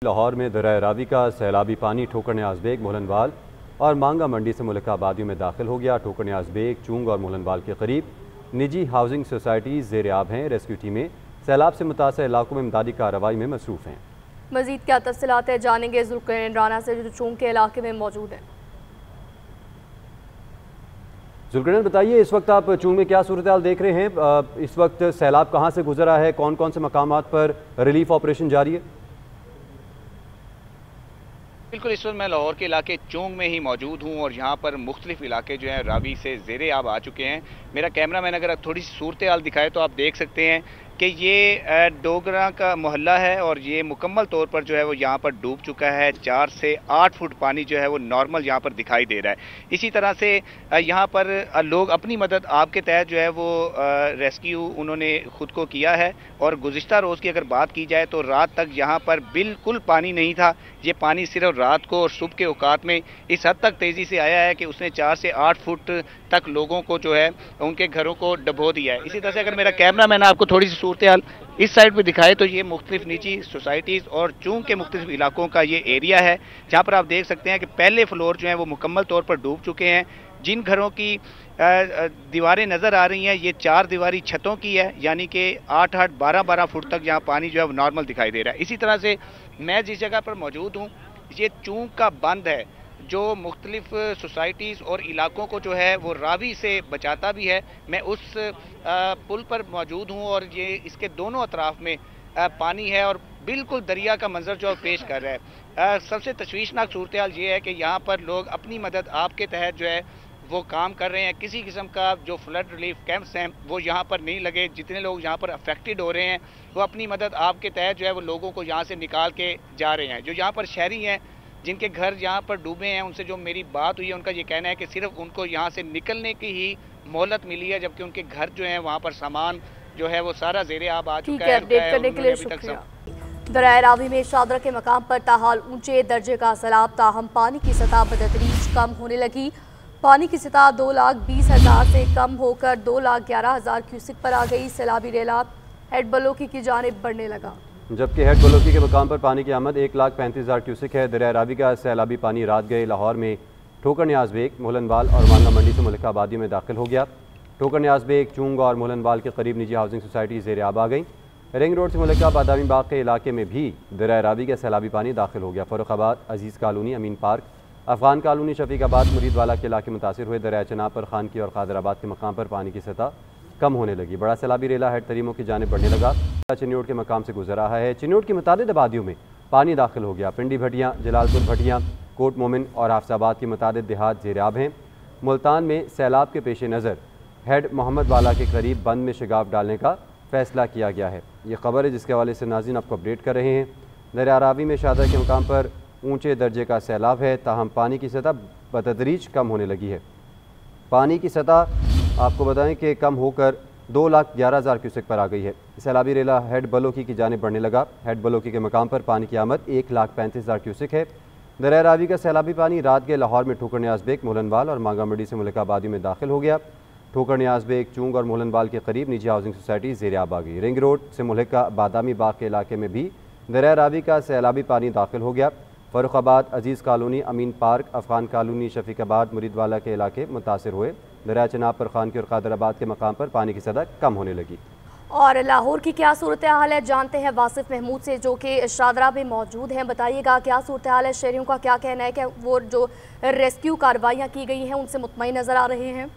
लाहौर में दरिया रावी का सैलाबी पानी ठोकर न्याज बेग, मोहनवाल और मांगा मंडी से मुल्का आबादियों में दाखिल हो गया। ठोकर न्याज बेग, चूंग और मोहनवाल के करीब निजी हाउसिंग सोसाइटीज़ ज़ेर आब हैं। रेस्क्यू टीमें सैलाब से मुतासर इलाकों में इमदादी कार्रवाई में मसरूफ़ हैं। मज़ीद क्या तफ़सीलात है जानेंगे ज़ुल्फ़िकार राना से जो चूंग के इलाके में मौजूद है। ज़ुल्फ़िकार बताइए, इस वक्त आप चूंग में क्या सूरत हाल देख रहे हैं? इस वक्त सैलाब कहाँ से गुजरा है, कौन कौन से मकामात पर रिलीफ ऑपरेशन जारी है? बिल्कुल, इस वक्त मैं लाहौर के इलाके चूंग में ही मौजूद हूँ और यहाँ पर मुख्तलिफ इलाके जो हैं रावी से ज़ेरे आब आ चुके हैं। मेरा कैमरा मैन अगर थोड़ी सी सूरत हाल दिखाए तो आप देख सकते हैं कि ये डोगरा का मोहल्ला है और ये मुकम्मल तौर पर जो है वो यहाँ पर डूब चुका है। 4 से 8 फुट पानी जो है वो नॉर्मल यहाँ पर दिखाई दे रहा है। इसी तरह से यहाँ पर लोग अपनी मदद आपके तहत जो है वो रेस्क्यू उन्होंने ख़ुद को किया है। और गुज़िश्ता रोज़ की अगर बात की जाए तो रात तक यहाँ पर बिल्कुल पानी नहीं था। ये पानी सिर्फ रात को और सुबह के औकात में इस हद तक तेज़ी से आया है कि उसने 4 से 8 फुट तक लोगों को जो है उनके घरों को डबो दिया है। इसी तरह से अगर मेरा कैमरा मैन आपको थोड़ी सी सूरत हाल इस साइड पे दिखाए तो ये मुख्तलिफ निजी सोसाइटीज़ और चूंग के मुख्तलिफ इलाकों का ये एरिया है जहाँ पर आप देख सकते हैं कि पहले फ्लोर जो है वो मुकम्मल तौर पर डूब चुके हैं। जिन घरों की दीवारें नज़र आ रही हैं ये 4 दीवारी छतों की है, यानी कि 8-8, 12-12 फुट तक यहाँ पानी जो है वो नॉर्मल दिखाई दे रहा है। इसी तरह से मैं जिस जगह पर मौजूद हूँ ये चूंग का बंद है जो मुख्तलिफ सोसाइटीज़ और इलाकों को जो है वो रावी से बचाता भी है। मैं उस पुल पर मौजूद हूँ और ये इसके दोनों अतराफ में पानी है और बिल्कुल दरिया का मंजर जो पेश कर रहा है। सबसे तशवीशनाक सूरत हाल ये है कि यहाँ पर लोग अपनी मदद आपके तहत जो है वो काम कर रहे हैं। किसी किस्म का जो फ्लड रिलीफ कैंप्स हैं वो यहाँ पर नहीं लगे। जितने लोग यहाँ पर अफेक्टेड हो रहे हैं वो अपनी मदद आपके तहत जो है वो लोगों को यहाँ से निकाल के जा रहे हैं। जो यहाँ पर शहरी हैं जिनके घर यहाँ पर डूबे हैं उनसे जो मेरी बात हुई है उनका ये कहना है कि सिर्फ उनको यहाँ से निकलने की ही मोहलत मिली है, जबकि उनके घर जो है वहाँ पर सामान जो है वो सारा ज़ेरे आब आ चुका है। अपडेट करने के लिए शुक्रिया। दरिया रावी में शादरा के मकाम पर ताहाल ऊंचे दर्जे का सैलाब, ताहम पानी की सतह बतदरीज कम होने लगी। पानी की सतह 2,20,000 से कम होकर 2,11,000 क्यूसिक पर आ गई। सैलाबी रेला हेड बलोकी की जानिब बढ़ने लगा, जबकि हेड बलोकी के मकाम पर पानी की आमद 1,35,000 क्यूसिक है। दरिया रावी का सैलाबी पानी रात गए लाहौर में ठोकर न्याज बेग, मोहनवाल और मांगा मंडी से मुल्का आबादी में दाखिल हो गया। ठोकर न्याज बेग, चूंग और मोहनवाल के करीब निजी हाउसिंग सोसाइटी ज़ेर आब आ गई। रिंग रोड से मुल्का बादामी बाग के इलाके में भी दरिया रावी का सैलाबी पानी दाखिल हो गया। फर्रुखाबाद, अजीज़ कॉलोनी, अमीन पार्क, अफगान कॉलोनी, शफीकाबाद, मुरीदवाला के इलाके मुतासिर हुए। दरिया चनाब पर खान की और खादराबाद के मकाम पर पानी की सतह कम होने लगी। बड़ा सैलाबी रेला हेड तरीमों की जानिब बढ़ने लगा। चिन्नौट के मकाम से गुजर रहा है। चिन्नौट की मुतादिद आबादियों में पानी दाखिल हो गया। पिंडी भटियाँ, जलालपुर भटियाँ, कोट मोमिन और हाफसाबाद की मुतादिद देहात ज़ेर आब हैं। मुल्तान में सैलाब के पेश नज़र हेड मोहम्मद वाला के करीब बंद में शगाफ डालने का फैसला किया गया है। ये खबर है जिसके हवाले से नाज़रीन आपको अपडेट कर रहे हैं। दरिया रावी में शादरा के मकाम पर ऊंचे दर्जे का सैलाब है, ताहम पानी की सतह बतदरीज कम होने लगी है। पानी की सतह आपको बताएं कि कम होकर 2,11,000 क्यूसेक पर आ गई है। सैलाबी रेला हेड बलोकी की जानिब बढ़ने लगा। हेड बलोकी के मकाम पर पानी की आमद 1,35,000 क्यूसेक है। दरिया रावी का सैलाबी पानी रात के लाहौर में ठोकर न्याज बेग, मोहनवाल और मांगा मंडी से मुल्का आबादी में दाखिल हो गया। ठोकर न्याज बेग, चूंग और मोहनवाल के करीब निजी हाउसिंग सोसाइटी ज़ेर आब आ गई। रिंग रोड से मुल्का बादामी बाग के इलाके में भी दरिया रावी का सैलाबी पानी दाखिल हो गया। फर्रुखाबाद, अजीज़ कॉलोनी, अमीन पार्क, अफगान कॉलोनी, शफीकाबाद, मुरीदवाला के इलाके मुतासिर हुए। दरिया चनाब पर खान की और खादराबाद के मकाम पर पानी की सतह कम होने लगी। और लाहौर की क्या सूरत हाल है जानते हैं वासिफ महमूद से जो कि शादरा में मौजूद हैं। बताइएगा क्या सूरत हाल है, शहरियों का क्या कहना है कि वो जो रेस्क्यू कार्रवाइयाँ की गई हैं उनसे मुतमईन नज़र आ रहे हैं?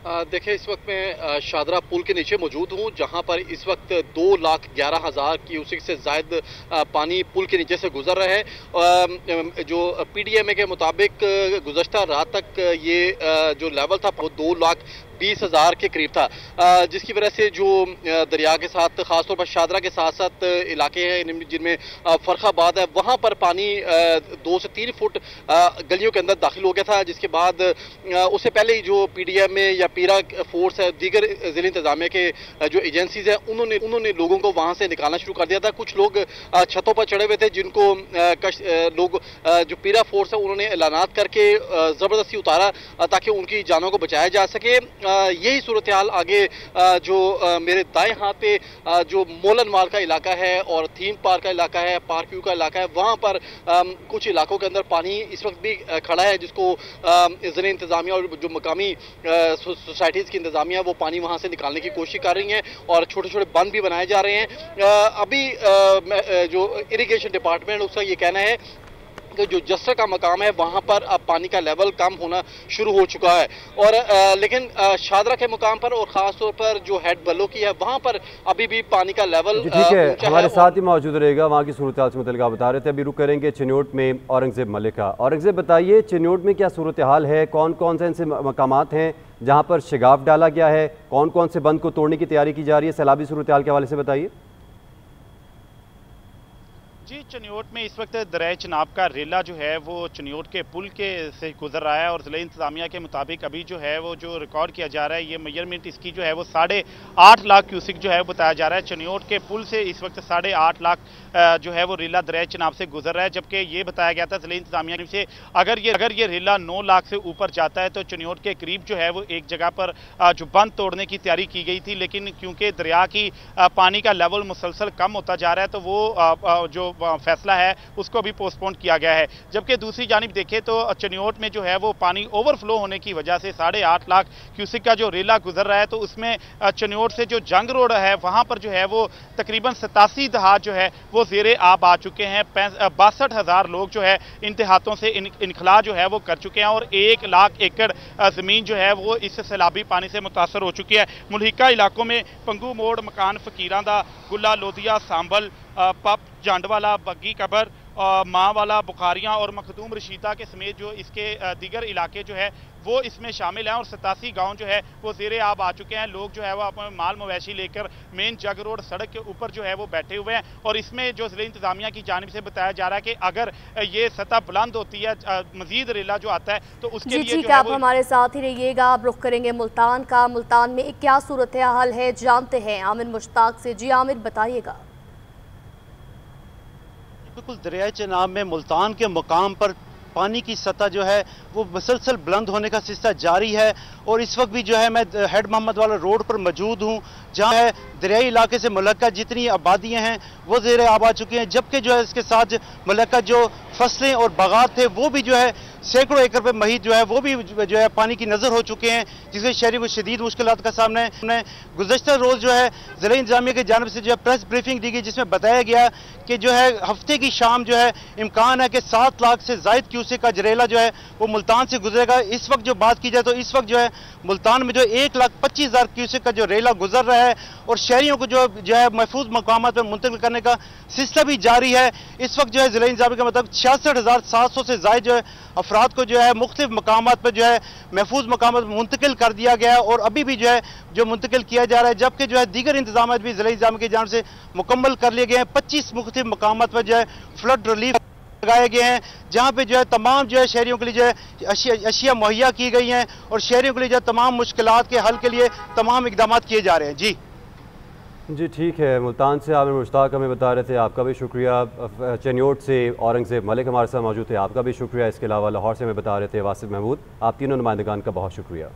देखिए, इस वक्त मैं शादरा पुल के नीचे मौजूद हूँ जहाँ पर इस वक्त 2,11,000 क्यूसेक से ज़ायद पानी पुल के नीचे से गुजर रहा है। जो PDMA के मुताबिक गुज़श्ता रात तक ये जो लेवल था वो 2,20,000 के करीब था, जिसकी वजह से जो दरिया के साथ ख़ासतौर पर शादरा के साथ साथ इलाके हैं जिनमें फर्रुखाबाद है वहाँ पर पानी 2 से 3 फुट गलियों के अंदर दाखिल हो गया था। जिसके बाद उससे पहले ही जो PDMA या पीरा फोर्स है, दीगर ज़िला इंतजामिया के जो एजेंसीज हैं उन्होंने लोगों को वहाँ से निकालना शुरू कर दिया था। कुछ लोग छतों पर चढ़े हुए थे जिनको लोग जो पीरा फोर्स है उन्होंने ऐलानात करके ज़बरदस्ती उतारा ताकि उनकी जानों को बचाया जा सके। यही सूरत हाल आगे जो मेरे दाएं हाथ पे जो मोलनवाल का इलाका है और थीम पार्क का इलाका है, पार्क व्यू का इलाका है, वहाँ पर कुछ इलाकों के अंदर पानी इस वक्त भी खड़ा है, जिसको ज़िले इंतजामिया और जो मकामी सोसाइटीज़ की इंतजामिया वो पानी वहाँ से निकालने की कोशिश कर रही हैं और छोटे छोटे बंद भी बनाए जा रहे हैं। अभी जो इरिगेशन डिपार्टमेंट उसका ये कहना है कि जो जस्सर का मकाम है वहां पर अब पानी का लेवल कम होना शुरू हो चुका है और लेकिन शादरा के मुकाम पर और ख़ास तौर पर जो हेड बल्लो की है वहां पर अभी भी पानी का लेवल ठीक है। हमारे साथ ही मौजूद रहेगा वहाँ की सूरत हाल से मुतल्लिक़ आप बता रहे थे। अभी रुक करेंगे चिन्योट में औरंगज़ेब मलिका। औरंगज़ेब बताइए, चिन्योट में क्या सूरत हाल है, कौन कौन से ऐसे मकामात हैं जहाँ पर शिगाफ डाला गया है, कौन कौन से बंद को तोड़ने की तैयारी की जा रही है, सैलाबी सूरत हाल के हवाले से बताइए। जी, चिन्योट में इस वक्त दरिया चिनाब का रेला जो है वो चिन्योट के पुल के से गुजर रहा है और ज़िले इंतजामिया के मुताबिक अभी जो है वो जो रिकॉर्ड किया जा रहा है, ये मेजरमेंट इसकी जो है वो 8.5 लाख क्यूसिक जो है बताया जा रहा है। चिन्योट के पुल से इस वक्त 8.5 लाख जो है वो रेला दरिया चिनाब से गुजर रहा है, जबकि ये बताया गया था ज़िले इंतजामिया से अगर ये रेला 9 लाख से ऊपर जाता है तो चिन्योट के करीब जो है वो एक जगह पर जो बंद तोड़ने की तैयारी की गई थी, लेकिन क्योंकि दरिया की पानी का लेवल मुसलसल कम होता जा रहा है तो वो जो फैसला है उसको अभी पोस्टपोन किया गया है। जबकि दूसरी जानिब देखें तो चिन्योट में जो है वो पानी ओवरफ्लो होने की वजह से 8.5 लाख क्यूसिक का जो रेला गुजर रहा है, तो उसमें चिन्योट से जो जंग रोड है वहां पर जो है वो तकरीबन 87 दहात जो है वो ज़ेरे आब आ चुके हैं। 62,000 लोग जो है इन देहातों से इनखला जो है वो कर चुके हैं और 1 लाख एकड़ ज़मीन जो है वो इस सैलाबी पानी से मुतासर हो चुकी है। मुल्हिका इलाकों में पंगू मोड़, मकान फकीरां दा, गुला लोधिया, सांबल, पप, जांडवाला, बग्गी कबर, माँ वाला, बुखारियाँ और मखदूम रशीदा के समेत जो इसके दीगर इलाके जो है वो इसमें शामिल हैं और 87 गांव जो है वो ज़ेरे आब आ चुके हैं। लोग जो है वो अपने माल मवेशी लेकर मेन जग रोड सड़क के ऊपर जो है वो बैठे हुए हैं और इसमें जो ज़िले इंतजामिया की जानिब से बताया जा रहा है कि अगर ये सतह बुलंद होती है, मजीद रेला जो आता है तो उसके लिए ठीक है, आप हमारे साथ ही रहिएगा। आप रुख करेंगे मुल्तान का। मुल्तान में क्या सूरत हाल है जानते हैं आमिर मुश्ताक से। जी आमिर, बताइएगा। बिल्कुल, दरिया चिनाब में मुल्तान के मुकाम पर पानी की सतह जो है वो मुसलसल बुलंद होने का सिलसिला जारी है और इस वक्त भी जो है मैं हेड मोहम्मद वाला रोड पर मौजूद हूँ, जहाँ है दरियाई इलाके से मुल्का जितनी आबादियाँ हैं वो ज़ेरे आब आ चुकी हैं, जबकि जो है इसके साथ मुल्का जो फसलें और बागात थे वो भी जो है सैकड़ों एकड़ पे महीत जो है वो भी जो है पानी की नज़र हो चुके हैं, जिससे शहरियों को शदीद मुश्किलात का सामना है। गुज़श्ता रोज़ जो है ज़िला इंतजामिया की जानिब से जो है प्रेस ब्रीफिंग दी गई, जिसमें बताया गया कि जो है हफ्ते की शाम जो है इम्कान है कि 7 लाख से ज़ायद क्यूसेक का जरेला जो है वो मुल्तान से गुजरेगा। इस वक्त जो बात की जाए तो इस वक्त जो है मुल्तान में जो 1,25,000 क्यूसेक का जो रेला गुजर रहा है और शहरियों को जो है महफूज मकामात पर मुंतकिल करने का सिलसिला भी जारी है। इस वक्त जो है ज़िला इंतजामिया के मतलब 66,700 से ज़ायद जो है अफराद को जो है मुख्तलिफ मकामात पर जो है महफूज मकामात पर मुंतकिल कर दिया गया है और अभी भी जो है जो मुंतकिल किया जा रहा है, जबकि जो है दीगर इंतजाम भी ज़िला इंतजामिया की जानिब से मुकम्मल कर लिए गए हैं। 25 मुख्तलिफ मकामात पर जो है फ्लड रिलीफ लगाए गए हैं, जहाँ पे जो है तमाम जो है शहरियों के लिए जो है अशिया मुहैया की गई हैं और शहरियों के लिए जो है तमाम मुश्किलात के हल के लिए तमाम इकदाम किए जा रहे हैं। जी ठीक है। मुल्तान से आमिर मुश्ताक हमें बता रहे थे, आपका भी शुक्रिया। चिन्योट से औरंगज़ेब मलिक हमारे साथ मौजूद थे, आपका भी शुक्रिया। इसके अलावा लाहौर से हमें बता रहे थे वासिफ महमूद। आप तीनों नुमाइंदगान का बहुत शुक्रिया।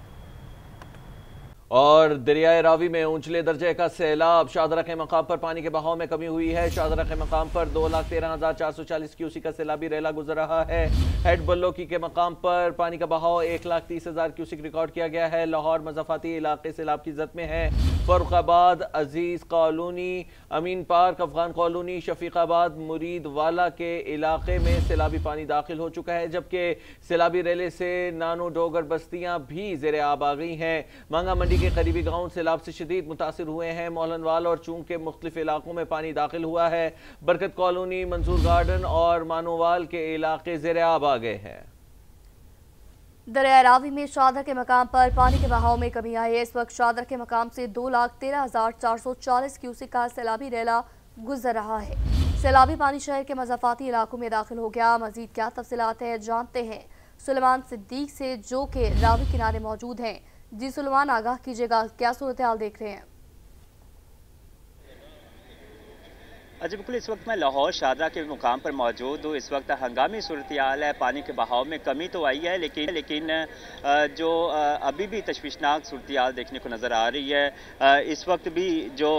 और दरियाए रावी में ऊंचले दर्जे का सैलाब, शादरा के मकाम पर पानी के बहाव में कमी हुई है। शादरा के मकाम पर 2,13,440 क्यूसी का सैलाबी रेला गुजर रहा है। हेड बल्लोकी के मकाम पर पानी का बहाव 1,30,000 क्यूसिक रिकॉर्ड किया गया है। लाहौर मज़ाफ़ाती इलाके सैलाब की जद में है। फ़र्रुखाबाद, अजीज़ कॉलोनी, अमीन पार्क, अफगान कॉलोनी, शफीकाबाद, मुरीद वाला के इलाके में सैलाबी पानी दाखिल हो चुका है, जबकि सैलाबी रेले से नानो डोगर बस्तियां भी ज़ेरे आब आ गई हैं। मांगा मंडी के करीबी गांव सैलाब से शदीद मुतासिर हुए हैं। मोहलनवाल और चूंग के मुख्तलिफ इलाकों में पानी दाखिल हुआ है। बरकत कॉलोनी, मंसूर गार्डन और मानोवाल के इलाके ज़ेरे आब आ गए हैं। दरिया रावी में शादरा के मकाम पर पानी के बहाव में कमी आई है। इस वक्त शादरा के मकाम से 2,13,440 क्यूसिक का सैलाबी रेला गुजर रहा है। सैलाबी पानी शहर के मज़ाफ़ाती इलाकों में दाखिल हो गया। मजीद क्या तफसीलात है जानते हैं सुलेमान सिद्दीक से, जो कि रावी किनारे मौजूद हैं। जी सुलेमान, आगाह कीजिएगा, क्या सूरत हाल देख रहे हैं? अच्छा बिल्कुल, इस वक्त मैं लाहौर शादरा के मुकाम पर मौजूद हूँ। इस वक्त हंगामी सूरत-ए-हाल है, पानी के बहाव में कमी तो आई है, लेकिन जो अभी भी तशवीशनाक सूरत-ए-हाल देखने को नज़र आ रही है। इस वक्त भी जो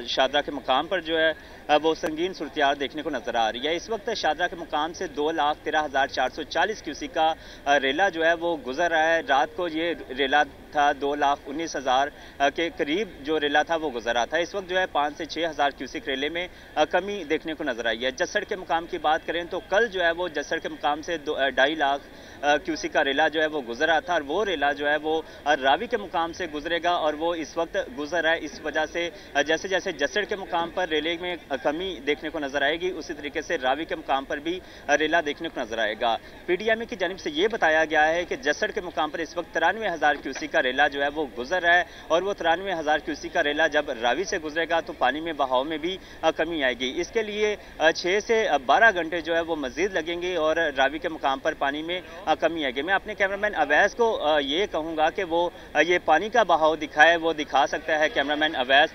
शादरा के मुकाम पर जो है वो संगीन सूरत-ए-हाल देखने को नज़र आ रही है। इस वक्त शादरा के मुकाम से 2,13,440 क्यूसी का रेला जो है वो गुजर रहा है। रात को ये रेला था 2,19,000 के करीब जो रेला था वो गुजर रहा था। इस वक्त जो है 5 से 6,000 क्यूसिक रेले में कमी देखने को नजर आई है। जसड़ के मुकाम की बात करें तो कल जो है वो जसड़ के मुकाम से 2.5 लाख क्यूसी का रेला जो है वो गुजर रहा था और वो रेला जो है वो रावी के मुकाम से गुजरेगा और वो इस वक्त गुजर रहा है। इस वजह से जैसे जैसे जसड़ के मुकाम पर रेले में कमी देखने को नजर आएगी, उसी तरीके से रावी के मुकाम पर भी रेला देखने को नजर आएगा। पीडीएमए की जानिब से ये बताया गया है कि जसड़ के मुकाम पर इस वक्त 93,000 क्यूसी का रेला जो है वो गुजर रहा है और वो 93,000 क्यूसी का रेला जब रावी से गुजरेगा तो पानी में बहाव में भी कमी आएगी। इसके लिए 6 से 12 घंटे जो है वो मजीद लगेंगे और रावी के मुकाम पर पानी में कमी आएगी। मैं अपने कैमरामैन अवैस को ये कहूँगा कि वो ये पानी का बहाव दिखाए, वो दिखा सकता है कैमरामैन अवैस।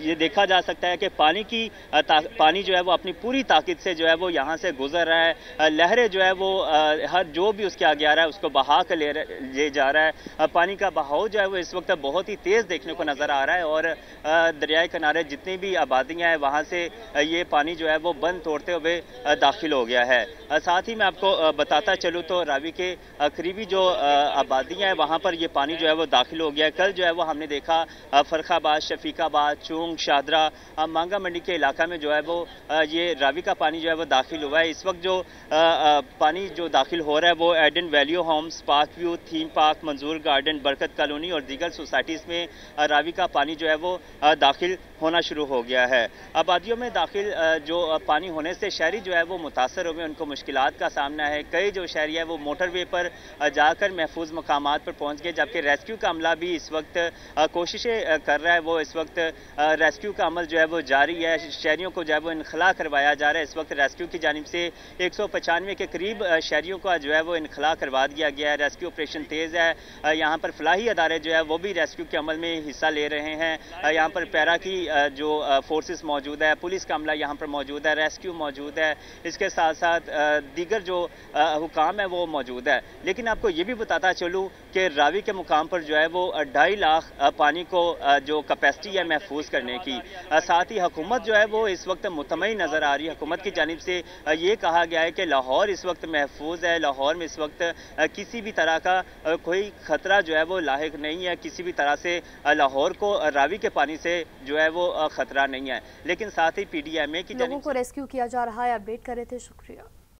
ये देखा जा सकता है कि पानी जो है वो अपनी पूरी ताकत से जो है वो यहाँ से गुजर रहा है। लहरें जो है वो हर जो भी उसके आगे आ रहा है उसको बहा कर ले जा रहा है। पानी का बहाव जो है वो इस वक्त बहुत ही तेज़ देखने को नज़र आ रहा है और दरियाए किनारे जितनी भी आबादियाँ हैं वहाँ से ये पानी जो है वो बंद तोड़ते हुए दाखिल हो गया है। साथ ही मैं आपको बताता चलूँ तो रावी के करीबी जो आबादियाँ हैं वहाँ पर ये पानी जो है वो दाखिल हो गया है। कल जो है वो हमने देखा फरखाबाद, शफीकाबाद, चूंग, शादरा, मांगा मंडी के इलाका में जो है वो ये रावी का पानी जो है वो दाखिल हुआ है। इस वक्त जो पानी जो दाखिल हो रहा है वो Eden Value Homes, Park View, Theme Park, Manzoor Garden, Barkat Colony और दीगर सोसाइटीज़ में रावी का पानी जो है वो दाखिल होना शुरू हो गया है। आबादियों में दाखिल जो पानी होने से शहरी जो है वो मुतासर हुए, उनको मुश्किलात का सामना है। कई जो शहरी है वो मोटरवे पर जाकर महफूज मकामात पर पहुंच गए, जबकि रेस्क्यू का अमला भी इस वक्त कोशिशें कर रहा है। वो इस वक्त रेस्क्यू का अमल जो है वो जारी है। शहरियों को जो है वो इनखला करवाया जा रहा है। इस वक्त रेस्क्यू की जानिब से 195 के करीब शहरियों का जो है वो इनखला करवा दिया गया है। रेस्क्यू ऑपरेशन तेज़ है। यहाँ पर फलाही अदारे जो है वो भी रेस्क्यू के अमल में हिस्सा ले रहे हैं। यहाँ पर पैरा की जो फोर्सेस मौजूद है, पुलिस का अमला यहाँ पर मौजूद है, रेस्क्यू मौजूद है, इसके साथ साथ दीगर जो हुकाम है वो मौजूद है। लेकिन आपको ये भी बताता चलूँ कि रावी के मुकाम पर जो है वो 2.5 लाख पानी को जो कैपेसिटी है महफूज करने की। साथ ही हुकूमत जो है वो इस वक्त मुतमईन नज़र आ रही है। हुकूमत की जानिब से ये कहा गया है कि लाहौर इस वक्त महफूज है। लाहौर में इस वक्त किसी भी तरह का कोई खतरा जो है वो लाहिक नहीं है। किसी भी तरह से लाहौर को रावी के पानी से जो है वो खतरा नहीं है। लेकिन साथ ही पीडीएमए की लोगों को रेस्क्यू किया जा रहा है। अपडेट कर रहे थे, शुक्रिया।